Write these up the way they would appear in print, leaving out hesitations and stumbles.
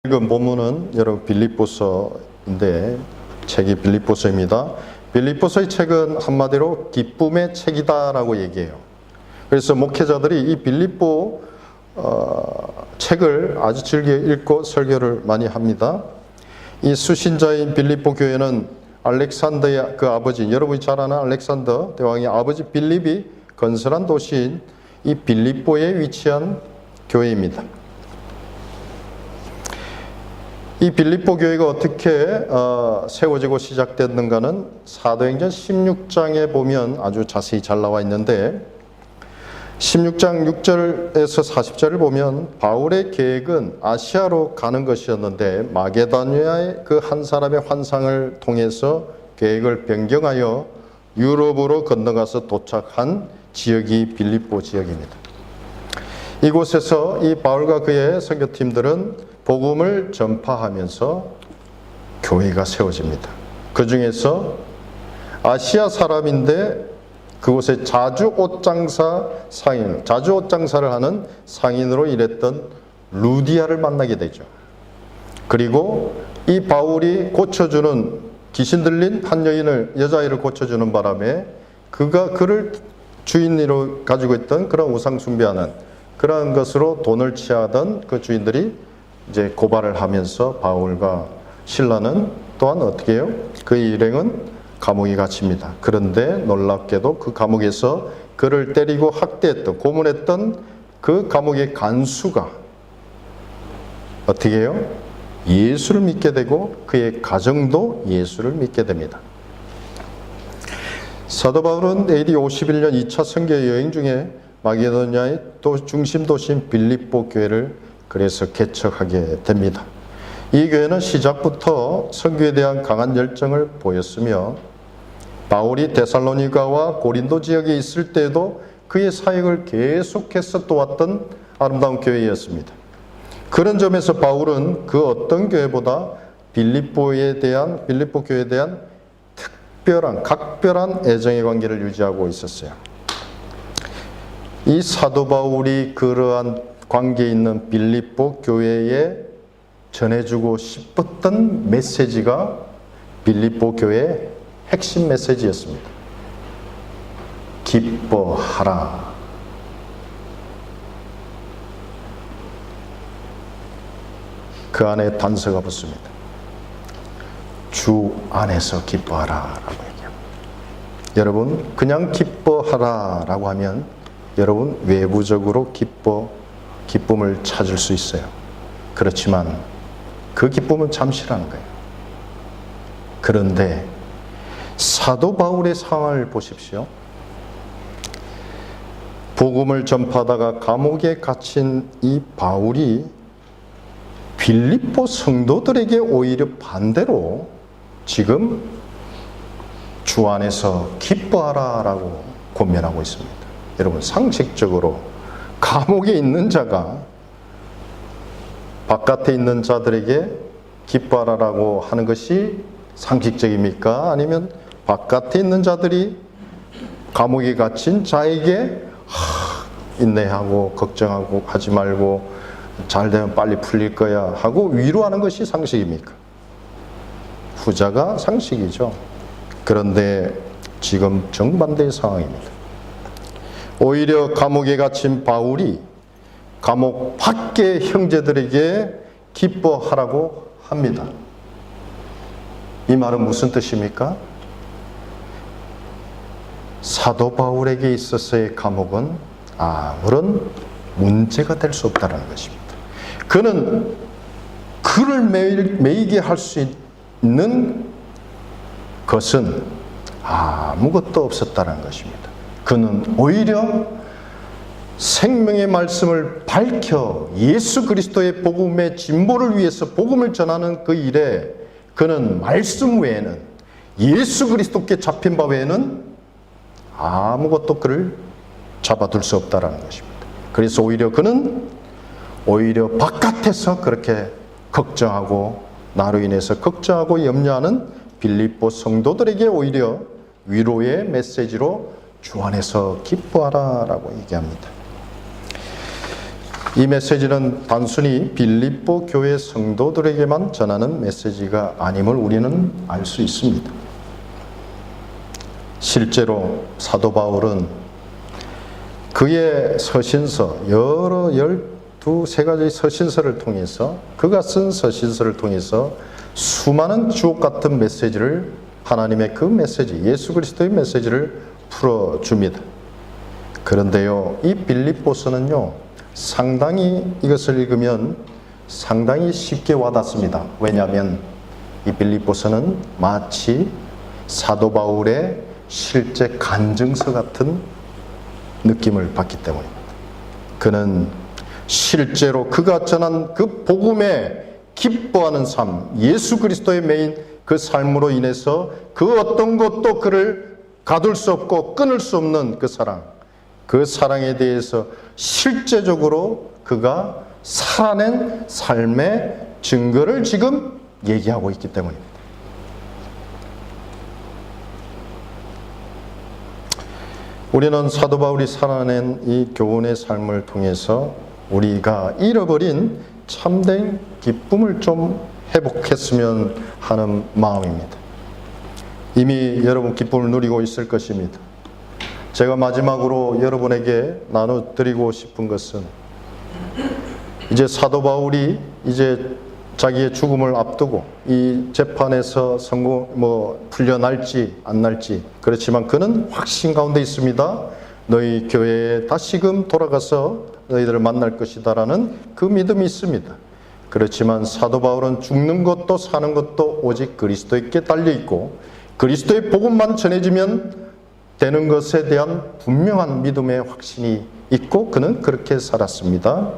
읽은 본문은 여러분 빌립보서인데 책이 빌립보서입니다. 빌립보서의 책은 한마디로 기쁨의 책이다라고 얘기해요. 그래서 목회자들이 이 빌립보 책을 아주 즐겨 읽고 설교를 많이 합니다. 이 수신자인 빌립보 교회는 알렉산더의 그 아버지, 여러분이 잘 아는 알렉산더 대왕의 아버지 빌립이 건설한 도시인 이 빌립보에 위치한 교회입니다. 이 빌립보 교회가 어떻게 세워지고 시작됐는가는 사도행전 16장에 보면 아주 자세히 잘 나와 있는데 16장 6절에서 40절을 보면 바울의 계획은 아시아로 가는 것이었는데 마게도니아의 그 한 사람의 환상을 통해서 계획을 변경하여 유럽으로 건너가서 도착한 지역이 빌립보 지역입니다. 이곳에서 이 바울과 그의 선교팀들은 복음을 전파하면서 교회가 세워집니다. 그 중에서 아시아 사람인데 그곳에 자주 옷장사 상인, 자주 옷장사를 하는 상인으로 일했던 루디아를 만나게 되죠. 그리고 이 바울이 고쳐주는 귀신 들린 한 여자아이를 고쳐주는 바람에 그가 그를 주인으로 가지고 있던 그런 우상 숭배하는 그러한 것으로 돈을 취하던 그 주인들이 이제 고발을 하면서 바울과 실라는 또한 어떻게 해요? 그의 일행은 감옥에 갇힙니다. 그런데 놀랍게도 그 감옥에서 그를 때리고 학대했던, 고문했던 그 감옥의 간수가 어떻게 해요? 예수를 믿게 되고 그의 가정도 예수를 믿게 됩니다. 사도 바울은 AD 51년 2차 선교 여행 중에 마게도니아의 중심 도시인 빌립보 교회를 그래서 개척하게 됩니다. 이 교회는 시작부터 선교에 대한 강한 열정을 보였으며 바울이 데살로니가와 고린도 지역에 있을 때에도 그의 사역을 계속해서 도왔던 아름다운 교회였습니다. 그런 점에서 바울은 그 어떤 교회보다 빌립보 교회에 대한 각별한 애정의 관계를 유지하고 있었어요. 이 사도 바울이 그러한 관계에 있는 빌립보 교회에 전해주고 싶었던 메시지가 빌립보 교회의 핵심 메시지였습니다. 기뻐하라. 그 안에 단서가 붙습니다. 주 안에서 기뻐하라 라고 얘기합니다. 여러분, 그냥 기뻐하라 라고 하면 여러분 외부적으로 기쁨을 찾을 수 있어요. 그렇지만 그 기쁨은 잠시라는 거예요. 그런데 사도 바울의 상황을 보십시오. 복음을 전파하다가 감옥에 갇힌 이 바울이 빌립보 성도들에게 오히려 반대로 지금 주 안에서 기뻐하라 라고 권면하고 있습니다. 여러분, 상식적으로 감옥에 있는 자가 바깥에 있는 자들에게 기뻐하라라고 하는 것이 상식적입니까? 아니면 바깥에 있는 자들이 감옥에 갇힌 자에게 인내하고 걱정하고 하지 말고 잘 되면 빨리 풀릴 거야 하고 위로하는 것이 상식입니까? 후자가 상식이죠. 그런데 지금 정반대의 상황입니다. 오히려 감옥에 갇힌 바울이 감옥 밖의 형제들에게 기뻐하라고 합니다. 이 말은 무슨 뜻입니까? 사도 바울에게 있어서의 감옥은 아무런 문제가 될 수 없다는 것입니다. 그는 그를 매이게 할 수 있는 것은 아무것도 없었다는 것입니다. 그는 오히려 생명의 말씀을 밝혀 예수 그리스도의 복음의 진보를 위해서 복음을 전하는 그 일에 그는 말씀 외에는, 예수 그리스도께 잡힌 바 외에는 아무것도 그를 잡아둘 수 없다는 것입니다. 그래서 오히려 그는 바깥에서 그렇게 걱정하고 나로 인해서 걱정하고 염려하는 빌립보 성도들에게 오히려 위로의 메시지로 주 안에서 기뻐하라 라고 얘기합니다. 이 메시지는 단순히 빌립보 교회 성도들에게만 전하는 메시지가 아님을 우리는 알 수 있습니다. 실제로 사도 바울은 그의 서신서, 여러 12가지 서신서를 통해서, 그가 쓴 서신서를 통해서 수많은 주옥 같은 메시지를, 하나님의 그 메시지, 예수 그리스도의 메시지를 풀어줍니다. 그런데요, 이 빌립보서는요, 상당히 이것을 읽으면 상당히 쉽게 와닿습니다. 왜냐하면 이 빌립보서는 마치 사도 바울의 실제 간증서 같은 느낌을 받기 때문입니다. 그는 실제로 그가 전한 그 복음에 기뻐하는 삶, 예수 그리스도의 메인 그 삶으로 인해서 그 어떤 것도 그를 가둘 수 없고 끊을 수 없는 그 사랑, 그 사랑에 대해서 실제적으로 그가 살아낸 삶의 증거를 지금 얘기하고 있기 때문입니다. 우리는 사도 바울이 살아낸 이 교훈의 삶을 통해서 우리가 잃어버린 참된 기쁨을 좀 회복했으면 하는 마음입니다. 이미 여러분 기쁨을 누리고 있을 것입니다. 제가 마지막으로 여러분에게 나눠드리고 싶은 것은, 이제 사도 바울이 이제 자기의 죽음을 앞두고 이 재판에서 풀려날지 안 날지, 그렇지만 그는 확신 가운데 있습니다. 너희 교회에 다시금 돌아가서 너희들을 만날 것이다 라는 그 믿음이 있습니다. 그렇지만 사도 바울은 죽는 것도 사는 것도 오직 그리스도에게 달려있고, 그리스도의 복음만 전해지면 되는 것에 대한 분명한 믿음의 확신이 있고, 그는 그렇게 살았습니다.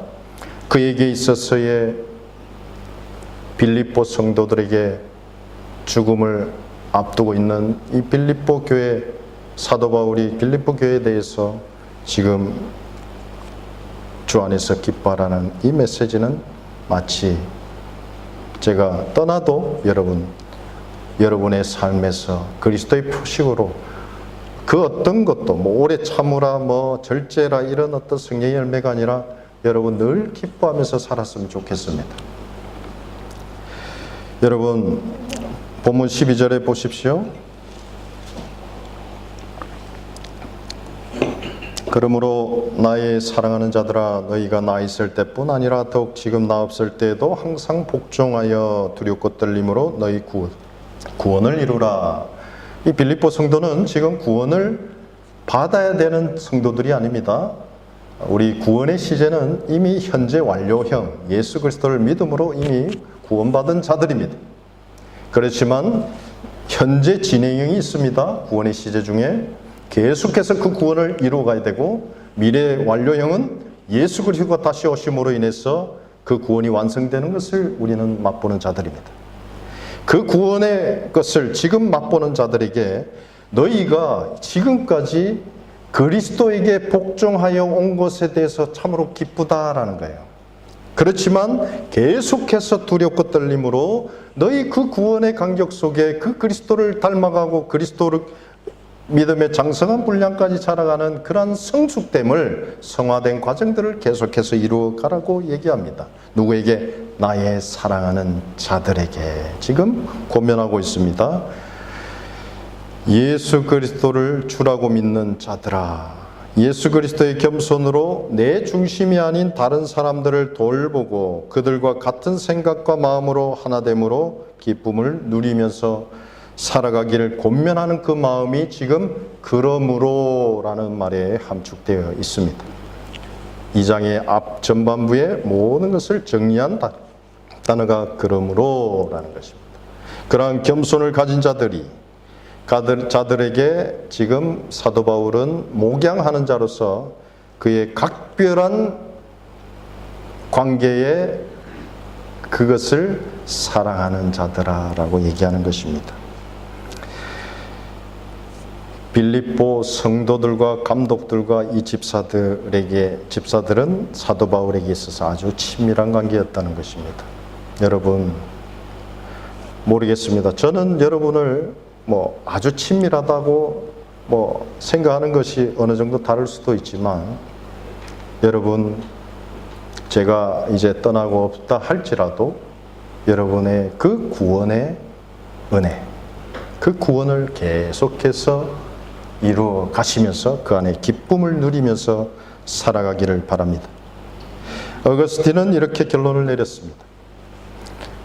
그에게 있어서의 빌립보 성도들에게 죽음을 앞두고 있는 이 빌립보 교회, 사도 바울이 빌립보 교회에 대해서 지금 주 안에서 기뻐하라는 이 메시지는 마치 제가 떠나도 여러분의 삶에서 그리스도의 표식으로 그 어떤 것도 오래 참으라 절제라 이런 어떤 성령의 열매가 아니라 여러분 늘 기뻐하면서 살았으면 좋겠습니다. 여러분 본문 12절에 보십시오. 그러므로 나의 사랑하는 자들아, 너희가 나 있을 때뿐 아니라 더욱 지금 나 없을 때에도 항상 복종하여 두렵고 떨림으로 너희 구원을 이루라. 이 빌립보 성도는 지금 구원을 받아야 되는 성도들이 아닙니다. 우리 구원의 시제는 이미 현재 완료형 예수 그리스도를 믿음으로 이미 구원받은 자들입니다. 그렇지만 현재 진행형이 있습니다. 구원의 시제 중에 계속해서 그 구원을 이루어가야 되고, 미래 완료형은 예수 그리스도가 다시 오심으로 인해서 그 구원이 완성되는 것을 우리는 맛보는 자들입니다. 그 구원의 것을 지금 맛보는 자들에게 너희가 지금까지 그리스도에게 복종하여 온 것에 대해서 참으로 기쁘다라는 거예요. 그렇지만 계속해서 두렵고 떨림으로 너희 그 구원의 간격 속에 그 그리스도를 닮아가고 그리스도를 믿음의 장성한 분량까지 자라가는 그러한 성숙됨을, 성화된 과정들을 계속해서 이루어가라고 얘기합니다. 누구에게? 나의 사랑하는 자들에게 지금 고면하고 있습니다. 예수 그리스도를 주라고 믿는 자들아, 예수 그리스도의 겸손으로 내 중심이 아닌 다른 사람들을 돌보고 그들과 같은 생각과 마음으로 하나됨으로 기쁨을 누리면서 살아가기를 권면하는 그 마음이 지금 그러므로라는 말에 함축되어 있습니다. 이 장의 앞 전반부에 모든 것을 정리한 단어가 그러므로라는 것입니다. 그러한 겸손을 가진 자들에게 지금 사도 바울은 목양하는 자로서 그의 각별한 관계에 그것을 사랑하는 자들아라고 얘기하는 것입니다. 빌립보 성도들과 감독들과 이 집사들은 사도 바울에게 있어서 아주 친밀한 관계였다는 것입니다. 여러분 모르겠습니다. 저는 여러분을 아주 친밀하다고 생각하는 것이 어느 정도 다를 수도 있지만, 여러분 제가 이제 떠나고 없다 할지라도 여러분의 그 구원의 은혜, 그 구원을 계속해서 이루어 가시면서 그 안에 기쁨을 누리면서 살아가기를 바랍니다. 어거스틴은 이렇게 결론을 내렸습니다.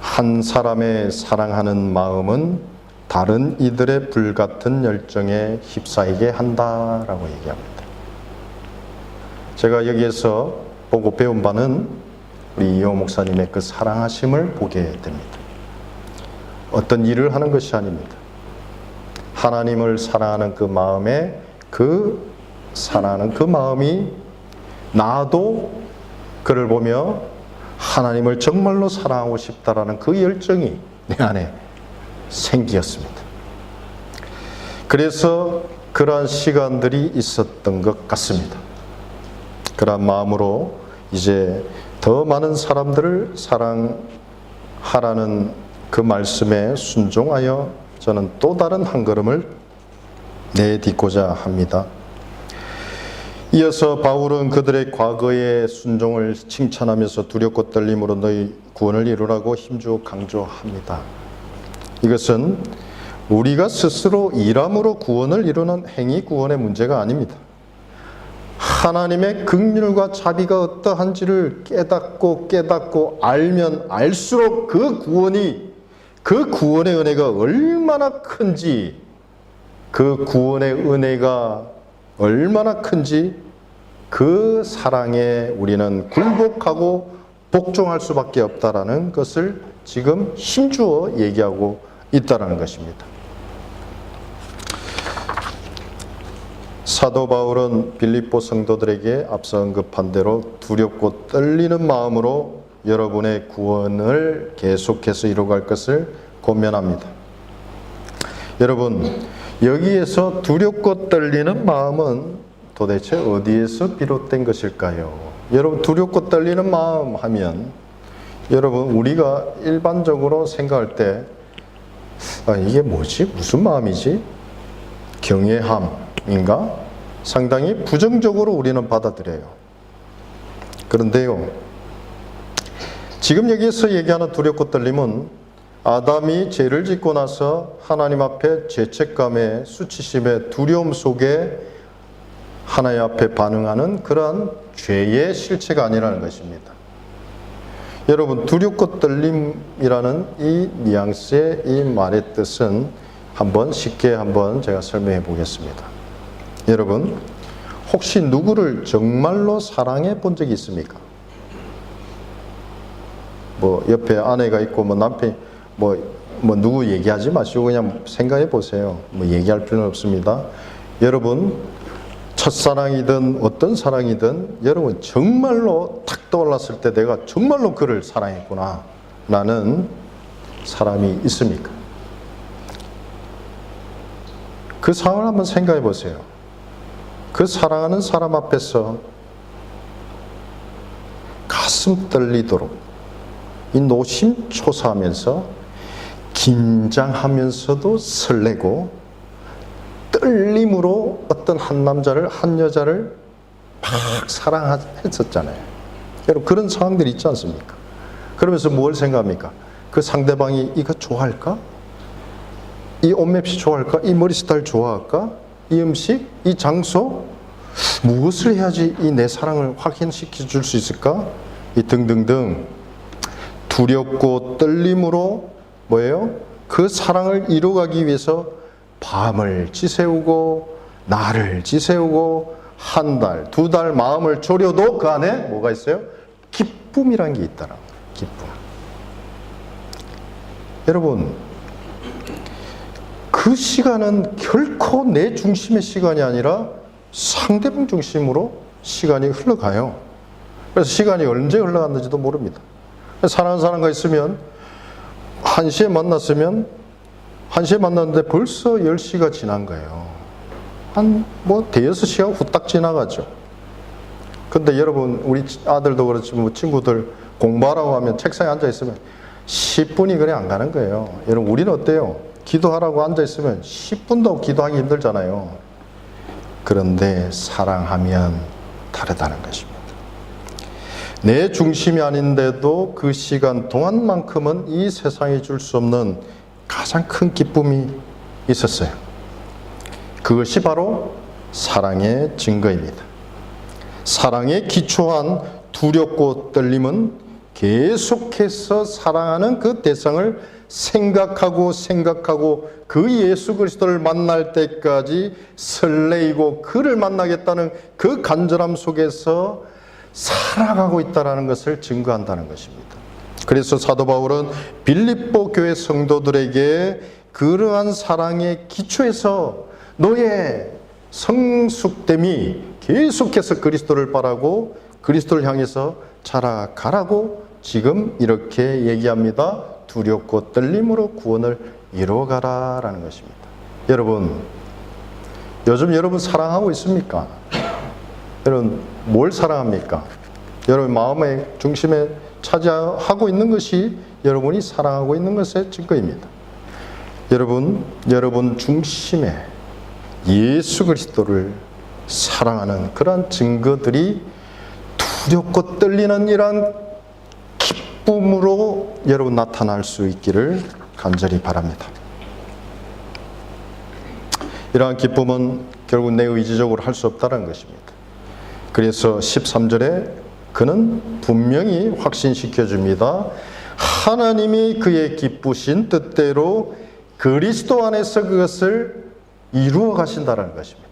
한 사람의 사랑하는 마음은 다른 이들의 불같은 열정에 휩싸이게 한다라고 얘기합니다. 제가 여기에서 보고 배운 바는 우리 이호 목사님의 그 사랑하심을 보게 됩니다. 어떤 일을 하는 것이 아닙니다. 하나님을 사랑하는 그 마음에 그 사랑하는 그 마음이 나도 그를 보며 하나님을 정말로 사랑하고 싶다라는 그 열정이 내 안에 생기었습니다. 그래서 그러한 시간들이 있었던 것 같습니다. 그러한 마음으로 이제 더 많은 사람들을 사랑하라는 그 말씀에 순종하여 저는 또 다른 한 걸음을 내딛고자 합니다. 이어서 바울은 그들의 과거의 순종을 칭찬하면서 두렵고 떨림으로 너희 구원을 이루라고 힘주어 강조합니다. 이것은 우리가 스스로 일함으로 구원을 이루는 행위 구원의 문제가 아닙니다. 하나님의 긍휼과 자비가 어떠한지를 깨닫고 알면 알수록 그 구원의 은혜가 얼마나 큰지, 그 구원의 은혜가 얼마나 큰지 그 사랑에 우리는 굴복하고 복종할 수밖에 없다라는 것을 지금 힘주어 얘기하고 있다는 것입니다. 사도 바울은 빌립보 성도들에게 앞서 언급한 대로 두렵고 떨리는 마음으로 여러분의 구원을 계속해서 이루어갈 것을 권면합니다. 여러분, 여기에서 두렵고 떨리는 마음은 도대체 어디에서 비롯된 것일까요? 여러분, 두렵고 떨리는 마음 하면 여러분, 우리가 일반적으로 생각할 때 이게 뭐지? 무슨 마음이지? 경외함인가? 상당히 부정적으로 우리는 받아들여요. 그런데요, 지금 여기서 얘기하는 두렵고 떨림은 아담이 죄를 짓고 나서 하나님 앞에 죄책감에 수치심에 두려움 속에 하나님 앞에 반응하는 그러한 죄의 실체가 아니라는 것입니다. 여러분, 두렵고 떨림이라는 이 뉘앙스의 이 말의 뜻은 쉽게 제가 설명해 보겠습니다. 여러분, 혹시 누구를 정말로 사랑해 본 적이 있습니까? 옆에 아내가 있고 남편이 누구 얘기하지 마시고 그냥 생각해 보세요. 얘기할 필요는 없습니다. 여러분, 첫사랑이든 어떤 사랑이든 여러분 정말로 탁 떠올랐을 때 내가 정말로 그를 사랑했구나 라는 사람이 있습니까? 그 상황을 한번 생각해 보세요. 그 사랑하는 사람 앞에서 가슴 떨리도록 이 노심초사하면서 긴장하면서도 설레고 떨림으로 어떤 한 남자를 한 여자를 막 사랑했었잖아요. 여러분, 그런 상황들이 있지 않습니까? 그러면서 뭘 생각합니까? 그 상대방이 이거 좋아할까? 이 옷맵시 좋아할까? 이 머리 스타일 좋아할까? 이 음식? 이 장소? 무엇을 해야지 이 내 사랑을 확인시켜 줄 수 있을까? 이 등등등 두렵고 떨림으로 그 사랑을 이루어가기 위해서 밤을 지새우고 날을 지새우고 한 달, 두 달 마음을 졸여도 그 안에 뭐가 있어요? 기쁨이란 게 있더라. 기쁨. 여러분, 그 시간은 결코 내 중심의 시간이 아니라 상대방 중심으로 시간이 흘러가요. 그래서 시간이 언제 흘러갔는지도 모릅니다. 사랑하는 사람과 있으면 1시에 만났으면 1시에 만났는데 벌써 10시가 지난 거예요. 대여섯 시간 후딱 지나가죠. 근데 여러분, 우리 아들도 그렇지만 친구들 공부하라고 하면 책상에 앉아있으면 10분이 그래 안 가는 거예요. 여러분, 우리는 어때요? 기도하라고 앉아있으면 10분도 기도하기 힘들잖아요. 그런데 사랑하면 다르다는 것입니다. 내 중심이 아닌데도 그 시간 동안만큼은 이 세상이 줄 수 없는 가장 큰 기쁨이 있었어요. 그것이 바로 사랑의 증거입니다. 사랑에 기초한 두렵고 떨림은 계속해서 사랑하는 그 대상을 생각하고 그 예수 그리스도를 만날 때까지 설레이고 그를 만나겠다는 그 간절함 속에서 살아가고 있다는 것을 증거한다는 것입니다. 그래서 사도 바울은 빌립보 교회 성도들에게 그러한 사랑의 기초에서 너의 성숙됨이 계속해서 그리스도를 바라고 그리스도를 향해서 자라가라고 지금 이렇게 얘기합니다. 두렵고 떨림으로 구원을 이루어가라라는 것입니다. 여러분, 요즘 여러분 사랑하고 있습니까? 여러분 뭘 사랑합니까? 여러분 마음의 중심에 차지하고 있는 것이 여러분이 사랑하고 있는 것의 증거입니다. 여러분 중심에 예수 그리스도를 사랑하는 그러한 증거들이 두렵고 떨리는 이러한 기쁨으로 여러분 나타날 수 있기를 간절히 바랍니다. 이러한 기쁨은 결국 내 의지적으로 할 수 없다는 것입니다. 그래서 13절에 그는 분명히 확신시켜 줍니다. 하나님이 그의 기쁘신 뜻대로 그리스도 안에서 그것을 이루어 가신다는 것입니다.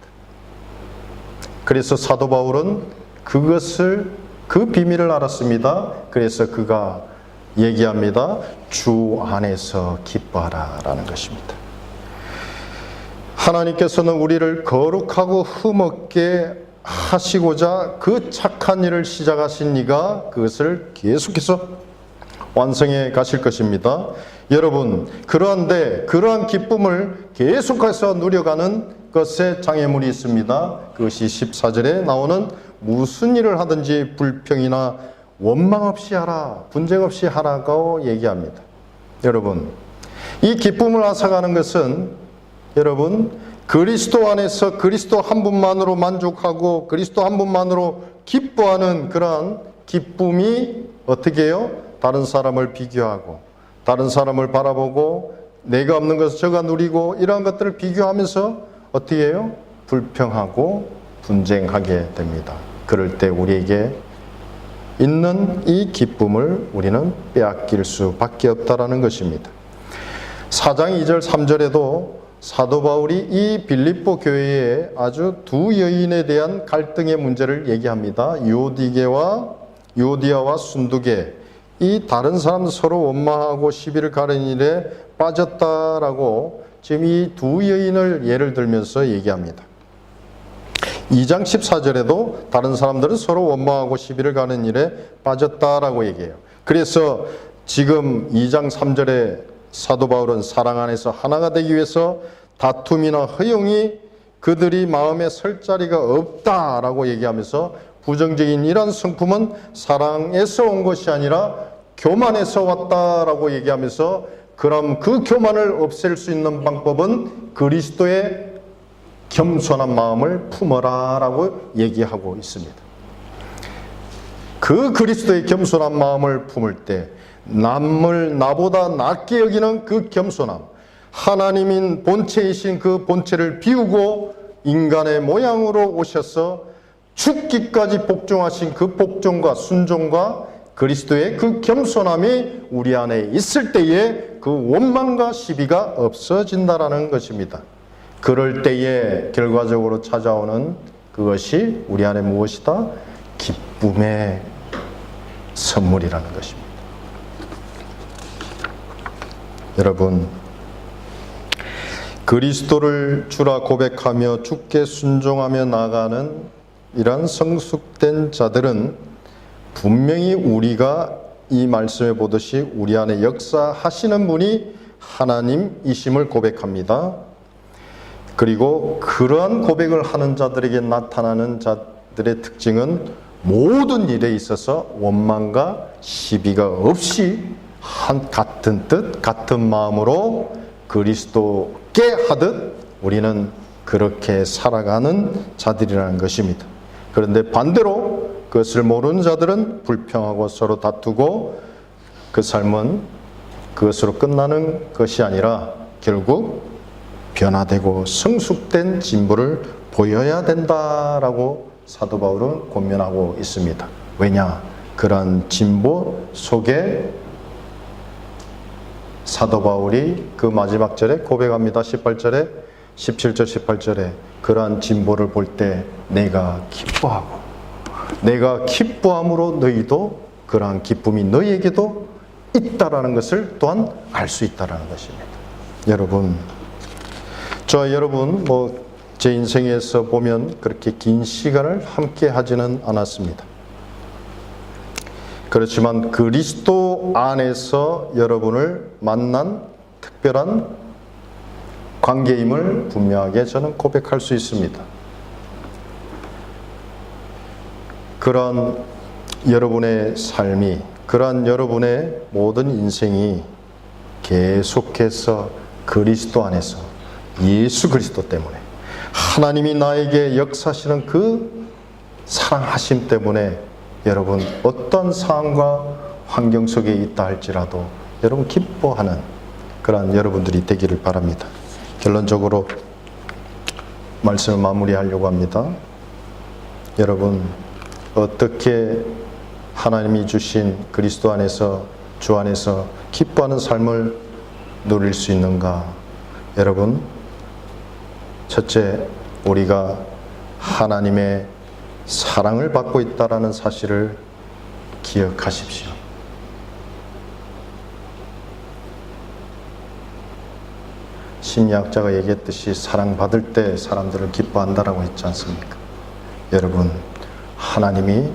그래서 사도 바울은 그 비밀을 알았습니다. 그래서 그가 얘기합니다. 주 안에서 기뻐하라 라는 것입니다. 하나님께서는 우리를 거룩하고 흠없게 하시고자 그 착한 일을 시작하신 이가 그것을 계속해서 완성해 가실 것입니다. 여러분, 그러한 기쁨을 계속해서 누려가는 것에 장애물이 있습니다. 그것이 14절에 나오는 무슨 일을 하든지 불평이나 원망 없이 하라, 분쟁 없이 하라고 얘기합니다. 여러분, 이 기쁨을 앗아가는 것은 여러분 그리스도 안에서 그리스도 한 분만으로 만족하고 그리스도 한 분만으로 기뻐하는 그러한 기쁨이 어떻게 해요? 다른 사람을 비교하고 다른 사람을 바라보고 내가 없는 것을 저가 누리고 이러한 것들을 비교하면서 어떻게 해요? 불평하고 분쟁하게 됩니다. 그럴 때 우리에게 있는 이 기쁨을 우리는 빼앗길 수밖에 없다라는 것입니다. 4장 2절 3절에도 사도 바울이 이 빌립보 교회에 아주 두 여인에 대한 갈등의 문제를 얘기합니다. 유오디아와 순두계, 이 다른 사람 서로 원망하고 시비를 가르는 일에 빠졌다라고 지금 이 두 여인을 예를 들면서 얘기합니다. 2장 14절에도 다른 사람들은 서로 원망하고 시비를 가는 일에 빠졌다라고 얘기해요. 그래서 지금 2장 3절에 사도 바울은 사랑 안에서 하나가 되기 위해서 다툼이나 허용이 그들이 마음에 설 자리가 없다라고 얘기하면서 부정적인 이런 성품은 사랑에서 온 것이 아니라 교만에서 왔다라고 얘기하면서 그럼 그 교만을 없앨 수 있는 방법은 그리스도의 겸손한 마음을 품어라라고 얘기하고 있습니다. 그 그리스도의 겸손한 마음을 품을 때 남을 나보다 낮게 여기는 그 겸손함, 하나님인 본체이신 그 본체를 비우고 인간의 모양으로 오셔서 죽기까지 복종하신 그 복종과 순종과 그리스도의 그 겸손함이 우리 안에 있을 때에 그 원망과 시비가 없어진다라는 것입니다. 그럴 때에 결과적으로 찾아오는 그것이 우리 안에 무엇이다? 기쁨의 선물이라는 것입니다. 여러분, 그리스도를 주라 고백하며 주께 순종하며 나아가는 이러한 성숙된 자들은 분명히 우리가 이 말씀에 보듯이 우리 안에 역사하시는 분이 하나님이심을 고백합니다. 그리고 그러한 고백을 하는 자들에게 나타나는 자들의 특징은 모든 일에 있어서 원망과 시비가 없이 같은 뜻, 같은 마음으로 그리스도께 하듯 우리는 그렇게 살아가는 자들이라는 것입니다. 그런데 반대로 그것을 모르는 자들은 불평하고 서로 다투고 그 삶은 그것으로 끝나는 것이 아니라 결국 변화되고 성숙된 진보를 보여야 된다라고 사도 바울은 권면하고 있습니다. 왜냐? 그러한 진보 속에 사도 바울이 그 마지막 절에 고백합니다. 18절에 17절 18절에 그러한 진보를 볼 때 내가 기뻐하고 내가 기뻐함으로 너희도 그러한 기쁨이 너희에게도 있다라는 것을 또한 알 수 있다라는 것입니다. 여러분, 저와 여러분 제 인생에서 보면 그렇게 긴 시간을 함께 하지는 않았습니다. 그렇지만 그리스도 안에서 여러분을 만난 특별한 관계임을 분명하게 저는 고백할 수 있습니다. 그런 여러분의 삶이, 그런 여러분의 모든 인생이 계속해서 그리스도 안에서 예수 그리스도 때문에 하나님이 나에게 역사하시는 그 사랑하심 때문에 여러분 어떤 상황과 환경 속에 있다 할지라도 여러분 기뻐하는 그런 여러분들이 되기를 바랍니다. 결론적으로 말씀을 마무리하려고 합니다. 여러분 어떻게 하나님이 주신 그리스도 안에서 주 안에서 기뻐하는 삶을 누릴 수 있는가? 여러분 첫째, 우리가 하나님의 사랑을 받고 있다라는 사실을 기억하십시오. 심리학자가 얘기했듯이 사랑받을 때 사람들을 기뻐한다라고 했지 않습니까? 여러분, 하나님이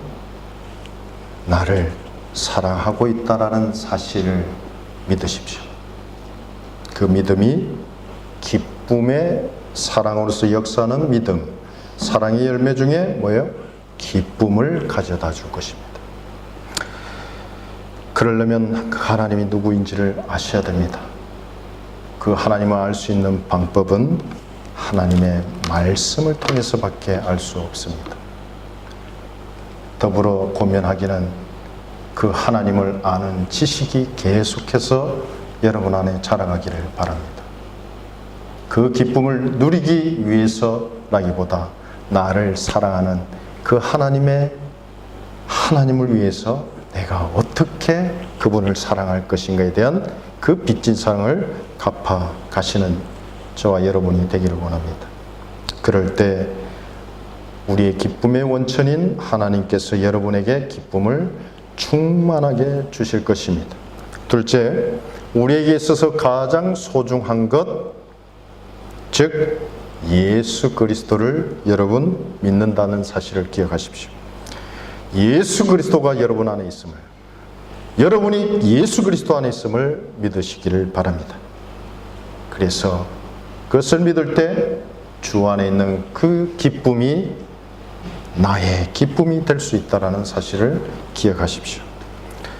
나를 사랑하고 있다라는 사실을 믿으십시오. 그 믿음이 기쁨의 사랑으로서 역사하는 믿음, 사랑의 열매 중에 뭐예요? 기쁨을 가져다 줄 것입니다. 그러려면 그 하나님이 누구인지를 아셔야 됩니다. 그 하나님을 알 수 있는 방법은 하나님의 말씀을 통해서밖에 알 수 없습니다. 더불어 고면하기는 그 하나님을 아는 지식이 계속해서 여러분 안에 자라가기를 바랍니다. 그 기쁨을 누리기 위해서라기보다 나를 사랑하는 그 하나님을 위해서 내가 어떻게 그분을 사랑할 것인가에 대한 그 빚진 사랑을 갚아 가시는 저와 여러분이 되기를 원합니다. 그럴 때 우리의 기쁨의 원천인 하나님께서 여러분에게 기쁨을 충만하게 주실 것입니다. 둘째, 우리에게 있어서 가장 소중한 것, 즉 예수 그리스도를 여러분 믿는다는 사실을 기억하십시오. 예수 그리스도가 여러분 안에 있음을, 여러분이 예수 그리스도 안에 있음을 믿으시기를 바랍니다. 그래서 그것을 믿을 때 주 안에 있는 그 기쁨이 나의 기쁨이 될 수 있다는 사실을 기억하십시오.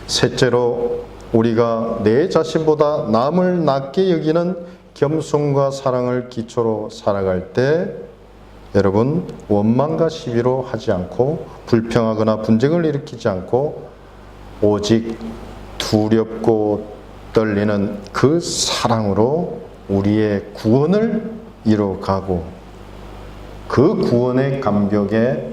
셋째로, 우리가 내 자신보다 남을 낮게 여기는 겸손과 사랑을 기초로 살아갈 때 여러분 원망과 시비로 하지 않고 불평하거나 분쟁을 일으키지 않고 오직 두렵고 떨리는 그 사랑으로 우리의 구원을 이뤄가고 그 구원의 감격의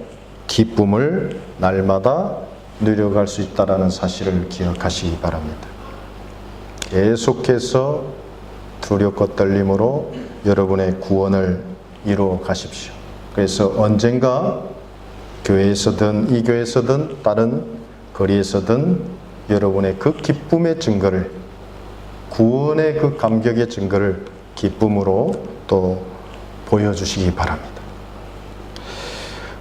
기쁨을 날마다 누려갈 수 있다는 사실을 기억하시기 바랍니다. 계속해서 두렵고 떨림으로 여러분의 구원을 이루어 가십시오. 그래서 언젠가 교회에서든 이 교회에서든 다른 거리에서든 여러분의 그 기쁨의 증거를, 구원의 그 감격의 증거를 기쁨으로 또 보여주시기 바랍니다.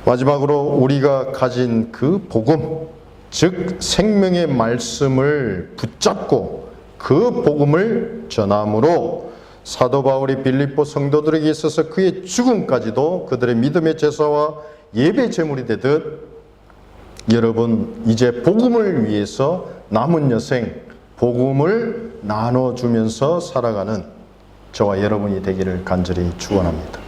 마지막으로 우리가 가진 그 복음, 즉 생명의 말씀을 붙잡고 그 복음을 전함으로 사도 바울이 빌립보 성도들에게 있어서 그의 죽음까지도 그들의 믿음의 제사와 예배 제물이 되듯 여러분 이제 복음을 위해서 남은 여생 복음을 나눠주면서 살아가는 저와 여러분이 되기를 간절히 축원합니다.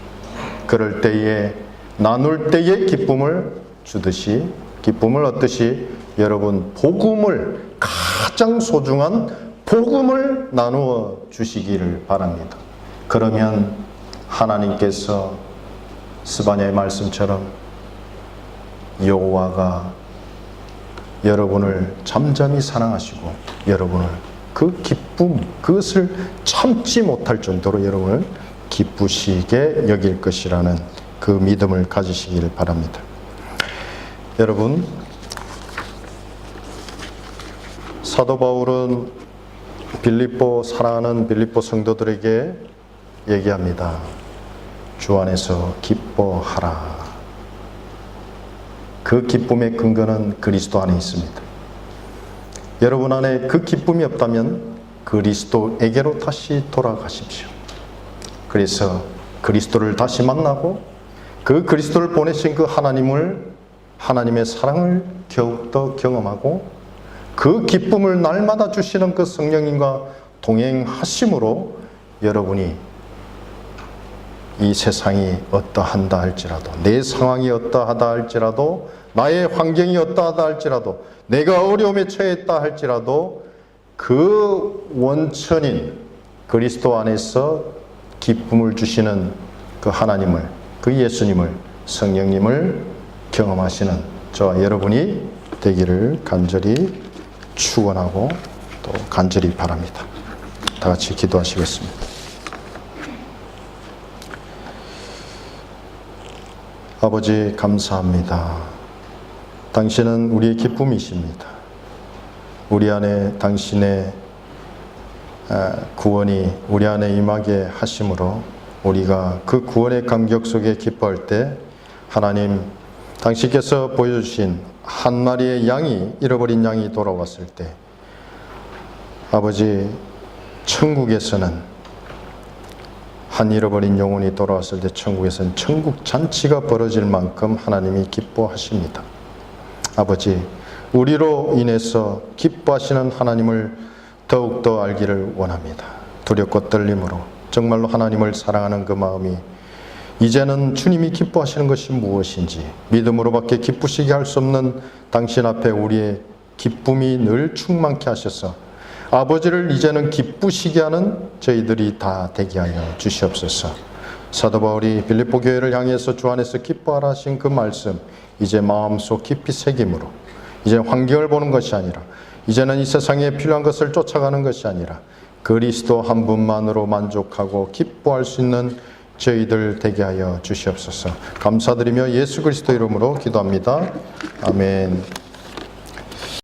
그럴 때에 나눌 때의 기쁨을 주듯이 기쁨을 얻듯이 여러분 복음을, 가장 소중한 복음을 나누어 주시기를 바랍니다. 그러면 하나님께서 스바냐의 말씀처럼 여호와가 여러분을 잠잠히 사랑하시고 여러분을 그 기쁨, 그것을 참지 못할 정도로 여러분을 기쁘시게 여길 것이라는 그 믿음을 가지시기를 바랍니다. 여러분, 사도 바울은 사랑하는 빌립보 성도들에게 얘기합니다. 주 안에서 기뻐하라. 그 기쁨의 근거는 그리스도 안에 있습니다. 여러분 안에 그 기쁨이 없다면 그리스도에게로 다시 돌아가십시오. 그래서 그리스도를 다시 만나고 그 그리스도를 보내신 그 하나님의 사랑을 더욱더 경험하고 그 기쁨을 날마다 주시는 그 성령님과 동행하심으로 여러분이 이 세상이 어떠한다 할지라도, 내 상황이 어떠하다 할지라도, 나의 환경이 어떠하다 할지라도, 내가 어려움에 처했다 할지라도 그 원천인 그리스도 안에서 기쁨을 주시는 그 하나님을, 그 예수님을, 성령님을 경험하시는 저와 여러분이 되기를 간절히 축원하고 또 간절히 바랍니다. 다 같이 기도하시겠습니다. 아버지 감사합니다. 당신은 우리의 기쁨이십니다. 우리 안에 당신의 구원이 우리 안에 임하게 하심으로 우리가 그 구원의 감격 속에 기뻐할 때 하나님, 당신께서 보여주신 한 마리의 양이, 잃어버린 양이 돌아왔을 때 아버지, 천국에서는 한 잃어버린 영혼이 돌아왔을 때 천국에서는 천국 잔치가 벌어질 만큼 하나님이 기뻐하십니다. 아버지, 우리로 인해서 기뻐하시는 하나님을 더욱더 알기를 원합니다. 두렵고 떨림으로 정말로 하나님을 사랑하는 그 마음이 이제는 주님이 기뻐하시는 것이 무엇인지 믿음으로밖에 기쁘시게 할 수 없는 당신 앞에 우리의 기쁨이 늘 충만케 하셔서 아버지를 이제는 기쁘시게 하는 저희들이 다 되게 하여 주시옵소서. 사도 바울이 빌립보 교회를 향해서 주 안에서 기뻐하라 하신 그 말씀, 이제 마음속 깊이 새김으로 이제 환경을 보는 것이 아니라, 이제는 이 세상에 필요한 것을 쫓아가는 것이 아니라 그리스도 한 분만으로 만족하고 기뻐할 수 있는 저희들 되게 하여 주시옵소서. 감사드리며 예수 그리스도 이름으로 기도합니다. 아멘.